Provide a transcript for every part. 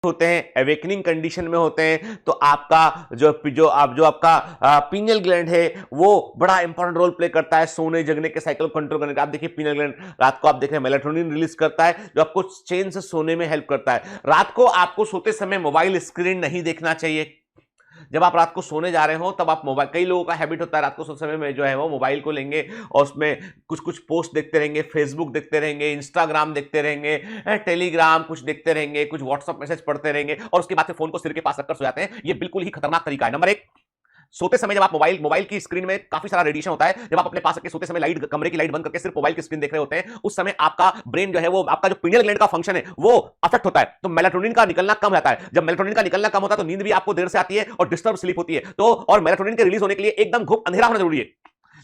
होते हैं, awakening condition में होते हैं, तो आपका जो आपका पीनियल ग्लैंड है वो बड़ा इंपॉर्टेंट रोल प्ले करता है सोने जगने के साइकिल को कंट्रोल करने का। आप देखिए पीनियल ग्लैंड रात को आप देख रहे हैं मेलाटोनिन रिलीज करता है जो आपको चैन से सोने में हेल्प करता है। रात को आपको सोते समय मोबाइल स्क्रीन नहीं देखना चाहिए। जब आप रात को सोने जा रहे हो तब आप मोबाइल, कई लोगों का हैबिट होता है रात को सोते समय में जो है वो मोबाइल को लेंगे और उसमें कुछ कुछ पोस्ट देखते रहेंगे, फेसबुक देखते रहेंगे, इंस्टाग्राम देखते रहेंगे, टेलीग्राम कुछ देखते रहेंगे, कुछ व्हाट्सअप मैसेज पढ़ते रहेंगे और उसके बाद से फोन को सिर के पास रखकर सो जाते हैं। ये बिल्कुल ही खतरनाक तरीका है। नंबर एक, सोते समय जब आप मोबाइल की स्क्रीन में काफी सारा रेडिएशन होता है, जब आप अपने पास रख के सोते समय लाइट, कमरे की लाइट बंद करके सिर्फ मोबाइल की स्क्रीन देख रहे होते हैं, उस समय आपका ब्रेन जो है वो, आपका जो पिनियल ग्लैंड का फंक्शन है वो अफेक्ट होता है, तो मेलाटोनिन का निकलना कम रहता है। जब मेलाटोनिन का निकलना कम होता है तो नींद भी आपको देर से आती है और डिस्टर्ब स्लीप होती है। तो और मेलाटोनिन के रिलीज होने के लिए एकदम घुप अंधेरा होना जरूरी है।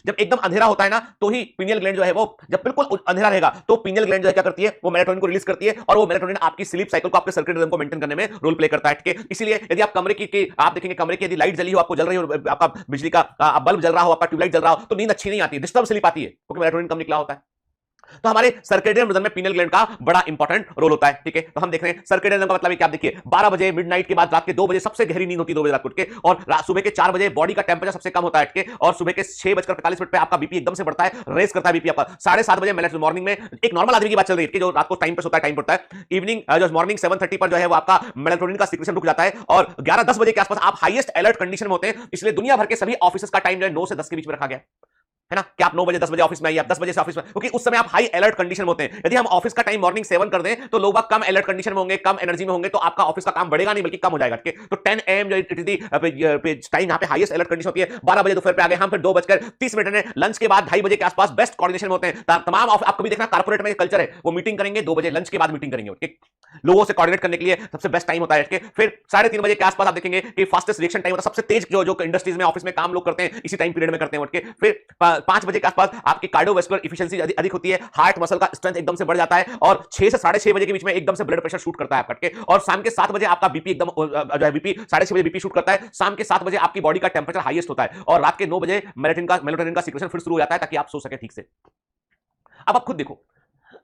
जब एकदम अंधेरा होता है ना तो ही पीनियल ग्लैंड जो है वो, जब बिल्कुल अंधेरा रहेगा तो पीनियल ग्लैंड जो है क्या करती है, वो मेलाटोनिन को रिलीज करती है और वो मेलाटोनिन आपकी स्लीप साइकिल को, आपके सर्केडियन रिदम को मेंटेन करने में रोल प्ले करता है। ठीक है, इसलिए यदि आप कमरे की आप देखेंगे कमरे की यदि लाइट जली हो, आपको जल रही हो, आपका बिजली का बल्ब जल रहा हो, आपका ट्यूबलाइट जल रहा हो, तो नींद अच्छी नहीं आती, डिस्टर्ब स्लीप आती है क्योंकि मेलाटोनिन कम निकला होता है। तो हमारे सर्केडियन रिदम में पीनियल ग्लैंड का बड़ा इंपॉर्टेंट रोल होता है। ठीक है, तो हम देख रहे हैं सर्केडियन रिदम का मतलब क्या, आप देखिए 12 बजे मिडनाइट के बाद रात के 2 बजे सबसे गहरी नींद होती है, 2 बजे रात को उठ के, और सुबह के 4 बजे बॉडी का टेंपरेचर सबसे कम होता है के, और सुबह के 6:45 पे आपका बीपी एकदम से बढ़ता है, रेस करता है बीपी आपका। 7:30 बजे मॉर्निंग में, एक नॉर्मल आदमी की बात चल रही है कि जो रात को टाइम पे सोता है, टाइम पड़ता है, इवनिंग जो मॉर्निंग 7:30 पर जो है वो आपका मेलाटोनिन का सीक्रेशन रुक जाता है और 11-10 बजे के आसपास आप हाईएस्ट अलर्ट कंडीशन में होते हैं। इसलिए दुनिया भर के सभी ऑफिस का टाइम जो है 9 से 10 के बीच में रखा गया है ना, कि आप 9 बजे 10 बजे ऑफिस में आइए, आप 10 बजे से ऑफिस में, क्योंकि उस समय आप हाई अलर्ट कंडीशन में होते हैं। यदि हम ऑफिस का टाइम मॉर्निंग 7 कर दें तो लोग कम अलर्ट कंडीशन में होंगे, कम एनर्जी में होंगे, तो आपका ऑफिस का काम बढ़ेगा नहीं बल्कि कम हो जाएगा। तो 10 AM जो इट इज दी टाइम यहाँ पे हाईएस्ट अलर्ट कंडीशन होती है। 12 बजे दोपहर पे आ गए हम, फिर 2:30 में लंच के बाद 2:30 बजे के आसपास बेस्ट कोऑर्डिनेशन में होते हैं तमाम। आप कभी देखना कारपोरेट में कल्चर है, वो मीटिंग करेंगे 2 बजे, लंच के बाद मीटिंग करेंगे, ठीक, लोगों से कोऑर्डिनेट करने के लिए सबसे बेस्ट टाइम होता है। फिर 3:30 बजे के आसपास आप देखेंगे कि फास्टेस्ट रिएक्शन टाइम होता है, सबसे तेज जो इंडस्ट्रीज में ऑफिस में काम लोग करते हैं इसी टाइम पीरियड में करते हैं उठ के। फिर 5 बजे के आसपास आपकी कार्डियोवैस्कुलर एफिशिएंसी अधिक होती है, हार्ट मसल का स्ट्रेंथ एकदम से बढ़ जाता है, और 6 से 6:30 बजे के बीच में एकदम से ब्लड प्रेशर शूट करता है आपका, और शाम के 7 बजे आपका बीपी एकदम जो है बीपी 6:30 बजे बीपी शूट करता है, शाम के 7 बजे आपकी बॉडी का टेंपरेचर हाईएस्ट होता है, और रात के 9 बजे मेलाटोनिन का सीक्रेशन फिर शुरू हो जाता है ताकि आप सो सके ठीक से। अब आप खुद देखो,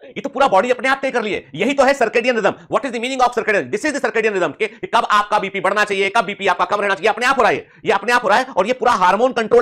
ये तो पूरा बॉडी अपने आप तय कर लिए, यही तो है circadian rhythm. What is the meaning of circadian? This is the circadian rhythm, कब आपका बीपी बढ़ना चाहिए, कब बीपी आपका कम रहना चाहिए, अपने आप हो रहा है, ये अपने आप हो रहा है, और ये पूरा हार्मोन कंट्रोल